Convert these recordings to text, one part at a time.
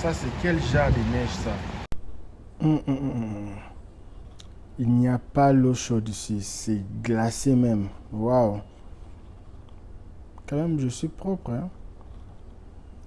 Ça, c'est quel genre de neige, ça? Il n'y a pas l'eau chaude ici. C'est glacé même. Waouh. Quand même, je suis propre. Hein?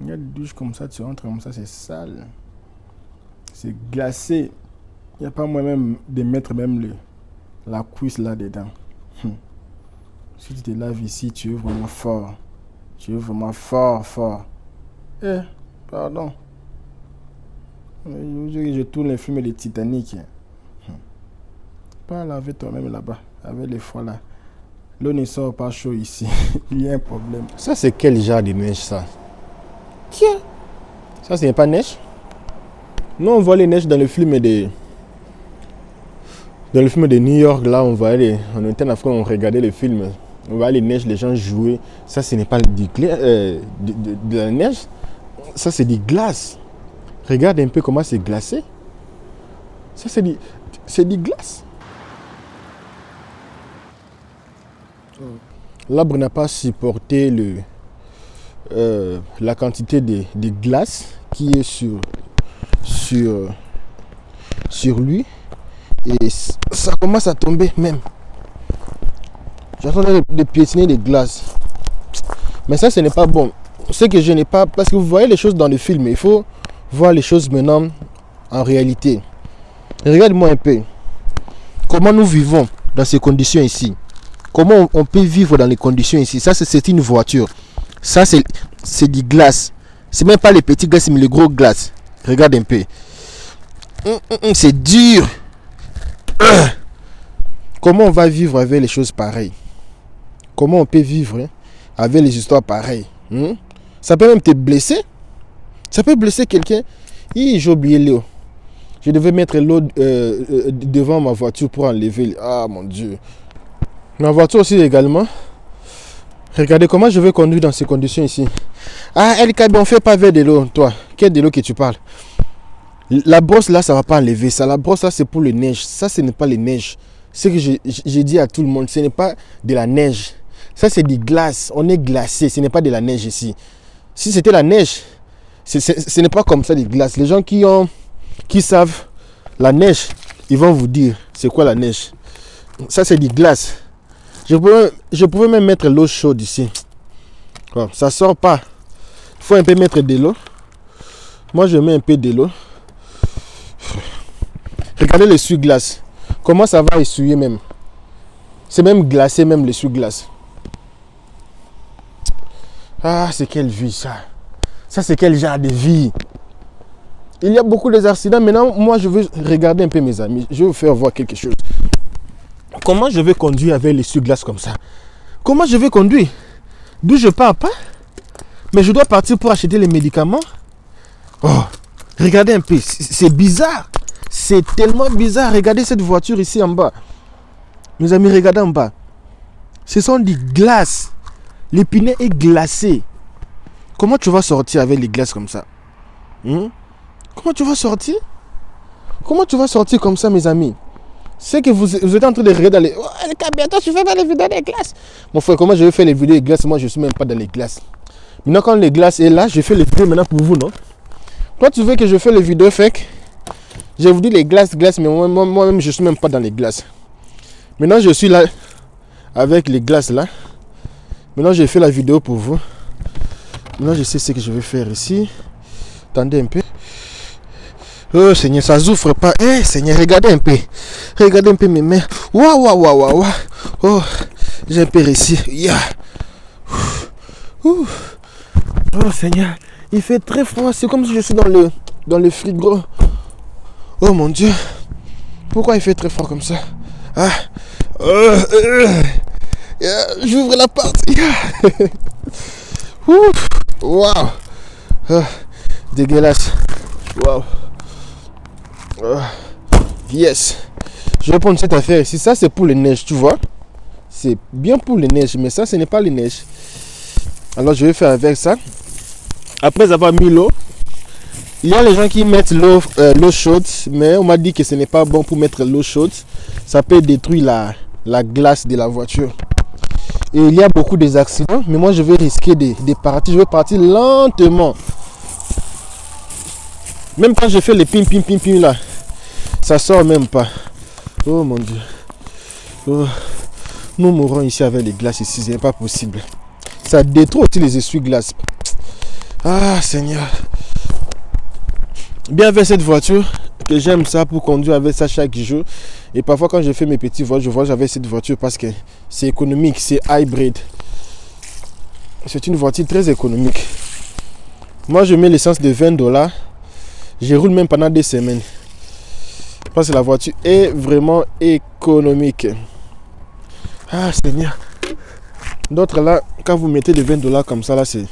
Il y a des douches comme ça, tu rentres comme ça, c'est sale. C'est glacé. Il n'y a pas moi-même de mettre même la cuisse là-dedans. Si tu te laves ici, tu es vraiment fort. Tu es vraiment fort, fort. Eh, pardon. Je tourne les films de Titanic. Pas laver toi-même là-bas, avec les fois là. L'eau ne sort pas chaud ici. Il y a un problème. Ça, c'est quel genre de neige, ça? Tiens. Ça, ce n'est pas neige? Nous, on voit les neiges dans le film de... Dans le film de New York, là, on voyait on était en Afrique, on regardait les films. On voyait les neiges, les gens jouer. Ça, ce n'est pas de la neige. Ça, c'est des glaces. Regarde un peu comment c'est glacé. Ça, c'est des glaces. L'arbre n'a pas supporté la quantité de glace qui est sur lui. Et ça commence à tomber même. J'entends de piétiner des glaces. Mais ça, ce n'est pas bon. Ce que je n'ai pas... Parce que vous voyez les choses dans le film. Il faut voir les choses maintenant en réalité. Regarde-moi un peu. Comment nous vivons dans ces conditions ici. Comment on peut vivre dans les conditions ici. Ça, c'est une voiture. Ça, c'est des glaces. C'est même pas les petits glaces, mais les gros glaces. Regarde un peu. C'est dur. Comment on va vivre avec les choses pareilles? Comment on peut vivre avec les histoires pareilles? Ça peut même te blesser. Ça peut blesser quelqu'un. J'ai oublié l'eau. Je devais mettre l'eau devant ma voiture pour enlever. Ah mon Dieu. Ma voiture aussi également. Regardez comment je vais conduire dans ces conditions ici. Ah, LKB, on fait pas avec de l'eau, toi. Quelle de l'eau que tu parles? La brosse là, ça va pas enlever ça. La brosse là, c'est pour les neiges. Ça, ce n'est pas les neiges. Ce que j'ai dit à tout le monde, ce n'est pas de la neige. Ça, c'est des glaces. On est glacé. Ce n'est pas de la neige ici. Si c'était la neige, ce n'est pas comme ça des glaces. Les gens qui savent la neige, ils vont vous dire c'est quoi la neige. Ça, c'est des glaces. Je pouvais même mettre l'eau chaude ici. Bon, ça sort pas. Il faut un peu mettre de l'eau. Moi, je mets un peu de l'eau. Regardez l'essuie-glace. Comment ça va essuyer même. C'est même glacé, même l'essuie-glace. Ah, c'est quelle vie ça. Ça, c'est quel genre de vie. Il y a beaucoup d'accidents. Maintenant, moi, je veux regarder un peu mes amis. Je veux vous faire voir quelque chose. Comment je vais conduire avec l'essuie-glace comme ça? Comment je vais conduire? D'où je pars pas? Mais je dois partir pour acheter les médicaments. Oh, regardez un peu. C'est bizarre. C'est tellement bizarre. Regardez cette voiture ici en bas. Mes amis, regardez en bas. Ce sont des glaces. L'épinet est glacé. Comment tu vas sortir avec les glaces comme ça? Comment tu vas sortir? Comment tu vas sortir comme ça, mes amis? C'est que vous êtes en train de regarder les... Oh, bientôt tu fais pas les vidéos des glaces. Mon frère, comment je vais faire les vidéos des glaces? Moi, je ne suis même pas dans les glaces. Maintenant, quand les glaces est là, je fais les vidéos maintenant pour vous, non? Toi, tu veux que je fais les vidéos fake? Je vous dis les glaces, mais moi-même, je ne suis même pas dans les glaces. Maintenant, je suis là avec les glaces là. Maintenant, j'ai fait la vidéo pour vous. Maintenant, je sais ce que je vais faire ici. Attendez un peu. Oh Seigneur, ça souffre pas. Eh Seigneur, regardez un peu. Regardez un peu mes mains. Waouh. Oh, j'ai un peu réussi. Yeah. Oh Seigneur, il fait très froid. C'est comme si je suis dans le frigo. Oh mon Dieu. Pourquoi il fait très froid comme ça? Ah. J'ouvre la porte. Waouh. Dégueulasse. Waouh. Yes. Je vais prendre cette affaire ici. Ça, c'est pour les neiges, tu vois. C'est bien pour les neiges, mais ça, ce n'est pas les neiges. Alors, je vais faire avec ça. Après avoir mis l'eau, il y a les gens qui mettent l'eau chaude, mais on m'a dit que ce n'est pas bon pour mettre l'eau chaude. Ça peut détruire la glace de la voiture. Et il y a beaucoup d'accidents, mais moi, je vais risquer de partir. Je vais partir lentement. Même quand je fais les pim là, ça sort même pas. Oh mon Dieu. Oh. Nous mourrons ici avec les glaces ici, c'est pas possible. Ça détruit aussi les essuie-glaces. Ah Seigneur. Bien avec cette voiture, que j'aime ça pour conduire avec ça chaque jour. Et parfois quand je fais mes petits voyages, je voyage avec cette voiture parce que c'est économique, c'est hybrid. C'est une voiture très économique. Moi je mets l'essence de $20. Je roule même pendant des semaines. Parce que la voiture est vraiment économique. Ah Seigneur. D'autres là, quand vous mettez des $20 comme ça là, c'est...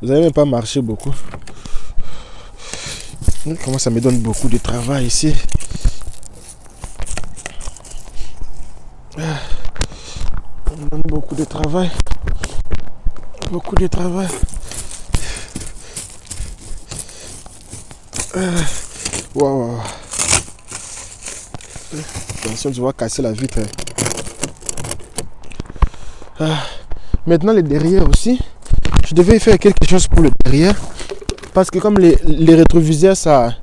Vous n'allez même pas marcher beaucoup. Comment ça me donne beaucoup de travail ici. Ça me donne beaucoup de travail. Beaucoup de travail. Waouh. Attention, tu vas casser la vitre. Maintenant, les derrière aussi. Je devais faire quelque chose pour le derrière. Parce que comme les rétroviseurs, ça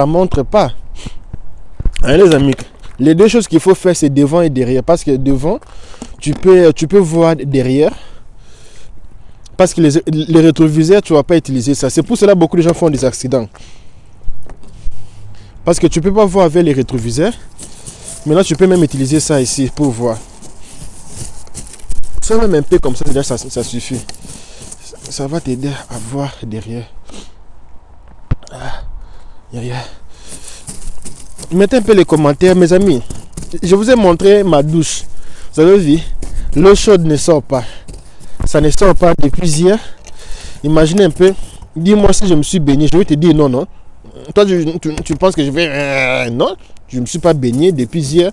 montre pas. Hein, les amis, les deux choses qu'il faut faire, c'est devant et derrière. Parce que devant, tu peux voir derrière. Parce que les rétroviseurs, tu ne vas pas utiliser ça. C'est pour cela que beaucoup de gens font des accidents. Parce que tu ne peux pas voir avec les rétroviseurs. Maintenant, tu peux même utiliser ça ici pour voir. Ça même un peu comme ça, déjà, ça suffit. Ça va t'aider à voir derrière. Mettez un peu les commentaires, mes amis. Je vous ai montré ma douche. Vous avez vu, l'eau chaude ne sort pas. Ça ne sort pas depuis hier. Imaginez un peu. Dis-moi si je me suis baigné. Je vais te dire non, non. Toi, tu penses que je vais... non, je ne me suis pas baigné depuis hier.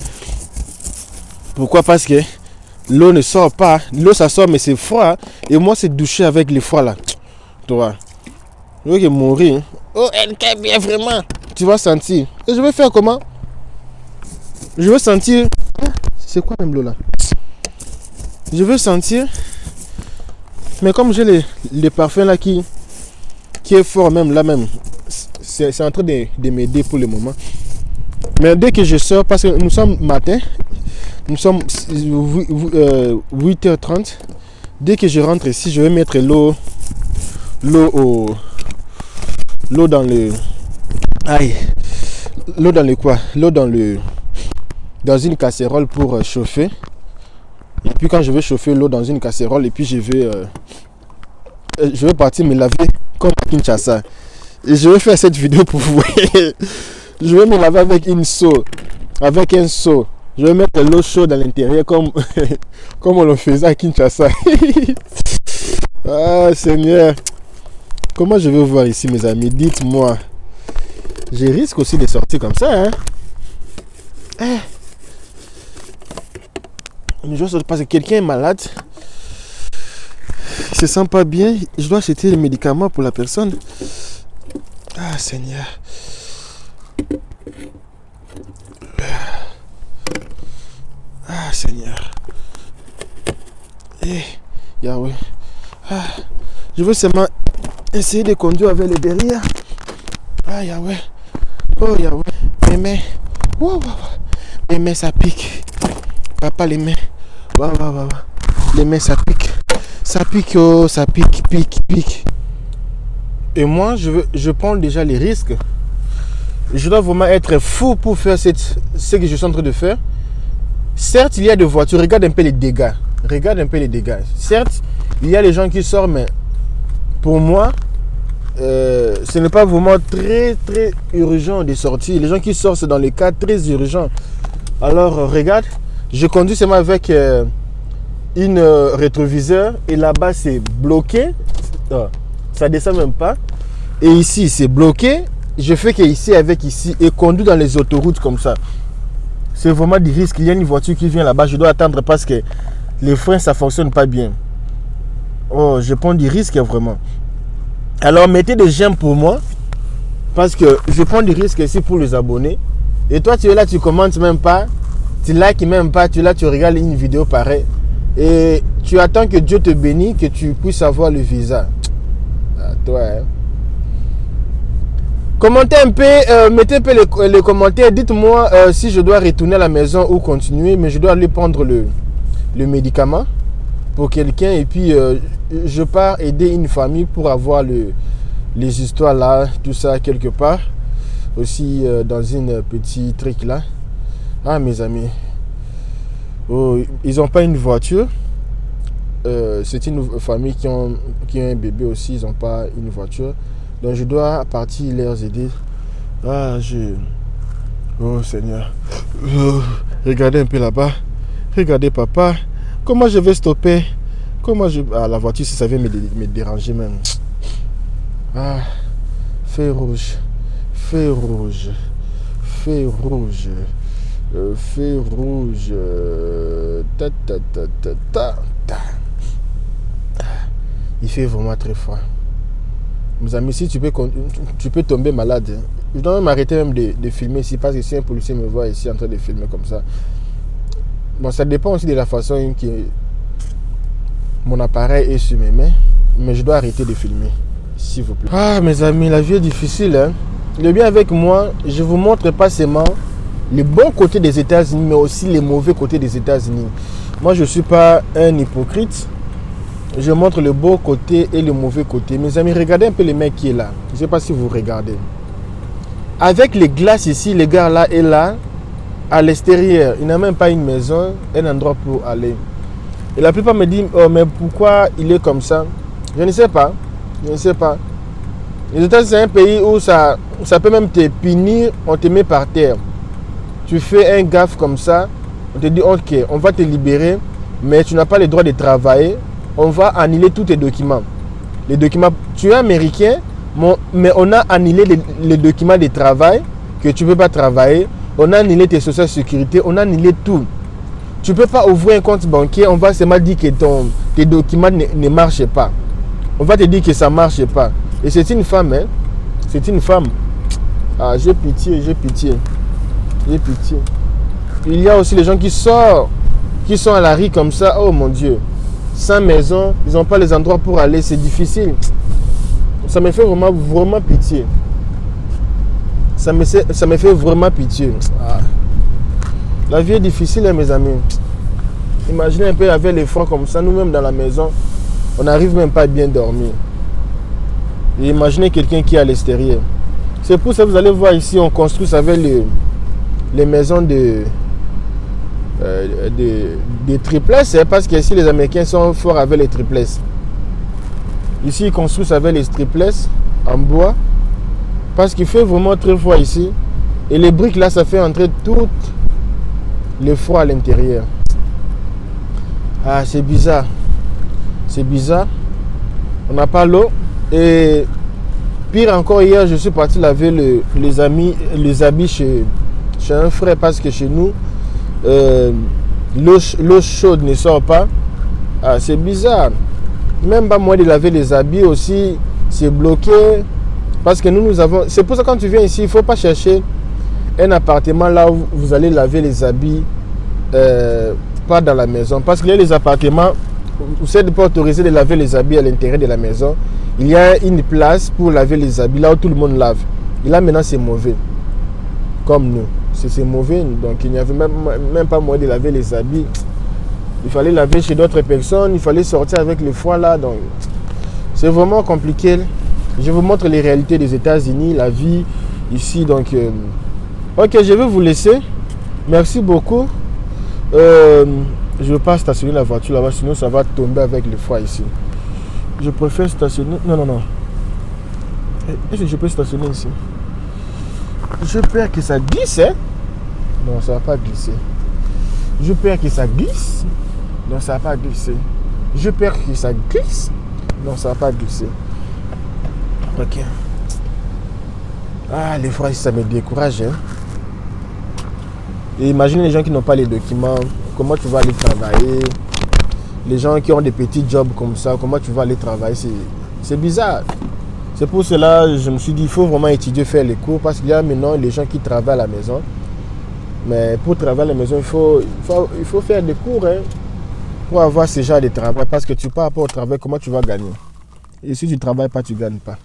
Pourquoi? Parce que l'eau ne sort pas. L'eau, ça sort, mais c'est froid. Et moi, c'est doucher avec les froids là. Toi, je vais mourir. Oh, elle caille bien vraiment. Tu vas sentir. Et je vais faire comment? Je vais sentir. C'est quoi même l'eau là? Je veux sentir. Mais comme j'ai les parfums là qui est fort même là même. C'est en train de m'aider pour le moment. Mais dès que je sors, parce que nous sommes matin. Nous sommes 8h30. Dès que je rentre ici, je vais mettre l'eau dans le... Aïe. L'eau dans le quoi? L'eau dans une casserole pour chauffer. Et puis quand je vais chauffer l'eau dans une casserole, et puis je vais partir me laver comme à Kinshasa. Et je vais faire cette vidéo pour vous. Je vais me laver avec un seau. Je vais mettre l'eau chaude à l'intérieur comme on le faisait à Kinshasa. Ah Seigneur. Comment je vais voir ici, mes amis? Dites-moi. Je risque aussi de sortir comme ça. Hein? Parce que quelqu'un est malade. Il se sent pas bien. Je dois acheter les médicaments pour la personne. Ah Seigneur. Ah Seigneur. Yahweh. Je veux seulement essayer de conduire avec les derrière. Ah Yahweh. Oh Yahweh. Mes mains. Wow. Les mains ça pique. Papa, les mains. Wow. Les mains ça pique. Ça pique, oh, ça pique. Et moi, je prends déjà les risques. Je dois vraiment être fou pour faire ce que je suis en train de faire. Certes, il y a des voitures. Regarde un peu les dégâts. Certes, il y a les gens qui sortent, mais pour moi, ce n'est pas vraiment très urgent de sortir. Les gens qui sortent, c'est dans les cas très urgents. Alors, regarde, je conduis seulement avec une rétroviseur et là-bas, c'est bloqué. Ça descend même pas. Et ici, c'est bloqué. Je fais que ici avec ici et conduis dans les autoroutes comme ça. C'est vraiment des risques. Il y a une voiture qui vient là-bas. Je dois attendre parce que les freins, ça ne fonctionne pas bien. Oh, je prends des risques vraiment. Alors, mettez des j'aime pour moi. Parce que je prends des risques ici pour les abonnés. Et toi, tu es là, tu commentes même pas. Tu likes même pas. Tu es là, tu regardes une vidéo pareille. Et tu attends que Dieu te bénisse, que tu puisses avoir le visa. À toi, hein. Commentez un peu, mettez un peu les commentaires. Dites-moi si je dois retourner à la maison ou continuer, mais je dois aller prendre le médicament pour quelqu'un et puis je pars aider une famille pour avoir les histoires là, tout ça quelque part. Aussi dans une petite truc là. Ah mes amis, oh, ils n'ont pas une voiture. C'est une famille qui a un bébé aussi, ils n'ont pas une voiture. Donc je dois partir les aider. Ah oh Seigneur. Oh, regardez un peu là-bas. Regardez papa. Comment je vais stopper? Ah, la voiture, ça vient me déranger même. Ah, feu rouge. Feu rouge. Feu rouge. Feu rouge. Ta ta ta ta ta ta. Il fait vraiment très froid. Mes amis, si tu peux tomber malade. Je dois même arrêter même de filmer ici parce que si un policier me voit ici en train de filmer comme ça. Bon, ça dépend aussi de la façon que mon appareil est sur mes mains. Mais je dois arrêter de filmer, s'il vous plaît. Ah, mes amis, la vie est difficile. Hein? Le bien avec moi, je vous montre pas seulement les bons côtés des États-Unis, mais aussi les mauvais côtés des États-Unis. Moi, je ne suis pas un hypocrite. Je montre le beau côté et le mauvais côté. Mes amis, regardez un peu le mec qui est là. Je ne sais pas si vous regardez. Avec les glaces ici, le gars là est là, à l'extérieur. Il n'a même pas une maison, un endroit pour aller. Et la plupart me disent, oh, mais pourquoi il est comme ça? Je ne sais pas. Je ne sais pas. Les États-Unis, c'est un pays où ça peut même te punir, on te met par terre. Tu fais un gaffe comme ça, on te dit, ok, on va te libérer, mais tu n'as pas le droit de travailler. On va annuler tous tes documents. Les documents, tu es américain, mais on a annulé les documents de travail, que tu ne peux pas travailler. On a annulé tes social sécurité, on a annulé tout. Tu ne peux pas ouvrir un compte bancaire, on va seulement dire que tes documents ne marchent pas. On va te dire que ça ne marche pas. Et c'est une femme, hein. C'est une femme. Ah, j'ai pitié, j'ai pitié. J'ai pitié. Il y a aussi les gens qui sortent, qui sont à la rue comme ça, oh mon Dieu. Sans maison, ils n'ont pas les endroits pour aller, c'est difficile. Ça me fait vraiment pitié. Ça me fait vraiment pitié. Ah. La vie est difficile, hein, mes amis. Imaginez un peu avec les froids comme ça, nous-mêmes dans la maison, on n'arrive même pas à bien dormir. Et imaginez quelqu'un qui est à l'extérieur. C'est pour ça que vous allez voir ici, on construit avec les maisons des triplexes, parce que ici les Américains sont forts avec les triplexes. Ici ils construisent avec les triplexes en bois parce qu'il fait vraiment très froid ici et les briques là ça fait entrer tout le froid à l'intérieur. Ah, c'est bizarre, on n'a pas l'eau. Et pire encore, hier je suis parti laver les habits chez un frère parce que chez nous l'eau chaude ne sort pas. Ah, c'est bizarre. Même pas moyen de laver les habits aussi, c'est bloqué. Parce que nous avons... C'est pour ça que quand tu viens ici, il ne faut pas chercher un appartement là où vous allez laver les habits, pas dans la maison. Parce qu'il y a les appartements, vous n'êtes pas autorisé de laver les habits à l'intérieur de la maison. Il y a une place pour laver les habits là où tout le monde lave. Et là maintenant c'est mauvais. Comme nous. C'est mauvais, donc il n'y avait même pas moyen de laver les habits. Il fallait laver chez d'autres personnes, il fallait sortir avec le froid là, donc c'est vraiment compliqué. Je vous montre les réalités des États-Unis, la vie ici, donc ok, je vais vous laisser. Merci beaucoup. Je ne veux pas stationner la voiture là-bas, sinon ça va tomber avec le froid ici. Je préfère stationner. Non. Est-ce que je peux stationner ici? Je peur que ça glisse, hein? Non, ça va pas glisser. Je peur que ça glisse. Non, ça va pas glisser. Je peur que ça glisse. Non, ça va pas glisser. Ok. Ah, les froids, ça me décourage, hein? Et imaginez les gens qui n'ont pas les documents. Comment tu vas aller travailler? Les gens qui ont des petits jobs comme ça, comment tu vas aller travailler? C'est bizarre. C'est pour cela je me suis dit il faut vraiment étudier, faire les cours, parce qu'il y a maintenant les gens qui travaillent à la maison. Mais pour travailler à la maison, il faut faire des cours, hein, pour avoir ce genre de travail. Parce que tu pars pas au travail, comment tu vas gagner? Et si tu ne travailles pas, tu ne gagnes pas.